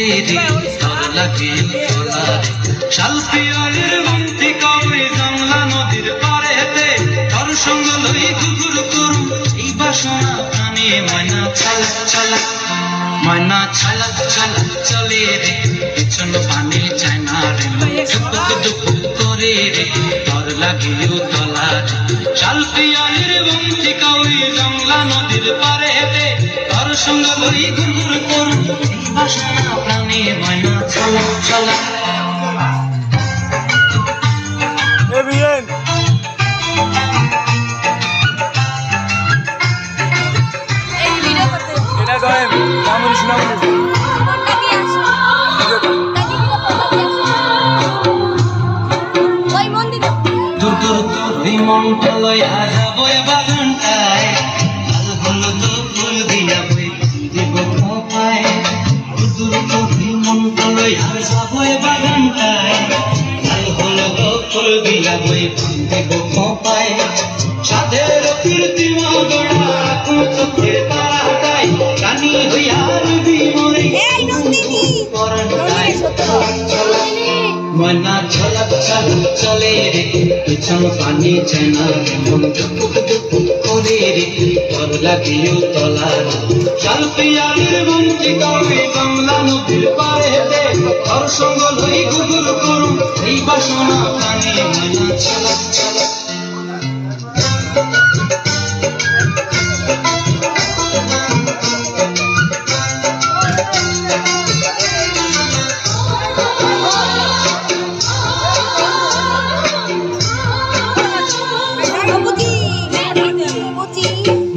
করে রে তোর লাগে তোলা শাল পিয়ালের মন্ত্রী কবে জংলা নদীর পারেতে তোর সঙ্গ লই ঘুঘুর করুম এই বাসনা প্রাণে ময়না ছালাক ছালাক ময়না ছালাক ছালাক চলে রে পিছন পানি চায় না রে দুপুক দুপুক করে রে তোর লাগে তোলা শাল পিয়ালের মন্ত্রী কবে জংলা নদীর পারেতে তোর সঙ্গ লই ঘুঘুর করুম এই বাসনা প্রাণে ময়না ছালাক ছালাক Bien. Kita doain, kamu di sini kamu. দূর দূর তোর মনটা লইয়া যাবো বাগানটায় লাল হলুদ ফুল দিয়া বই দিব খোপায় দূর দূর তোর মনটা লইয়া যাবো বাগানটায় লাল হলুদ ফুল দিয়া বই দিব খোপায় সাদের কীর্তি মগড়া চোখের তারাটাই রানী হইয়া রবি মরে ময়না ছলক ছলক চলে রে পিছন পানি চেনা মন দুপুক দুপুক করে রে তোর লাগিও তলা শাল পিয়ালের মন্ত্রী কবে বাংলা নদীর পারেতে তোর সঙ্গ লই ঘুঘুর করুম এই বাসনা প্রাণে ময়না ছলক ছলক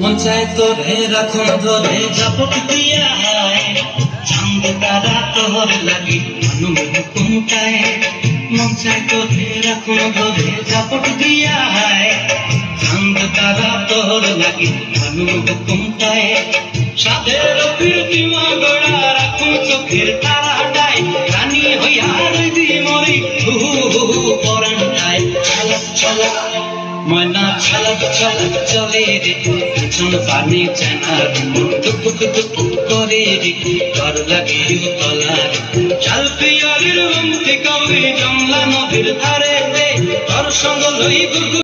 মঞ্চায় তোরে রাখন ধরে ঝাপট দিয়া চাঁদ তারা তোর লাগি মানুষ হুকুমটায় মঞ্চায় তোরে রাখন ধরে ঝাপট দিয়া চাঁদ তারা তোর লাগি মানুষ হুকুমটায় সাদের কীর্তি মগড়া রাখুন চোখের তারাটায় রানী হইয়া রবি মরি হু হু হু পরানটায় ছলক ছলক ময়না ছলক ছলক চলে রে পিছন পানি চেনা মন দুপুক দুপুক করে রে তোর লাগে তলা রে শাল পিয়ালের মন্ত্রী কবে জংলা নদীর ধারে তোর সঙ্গ লই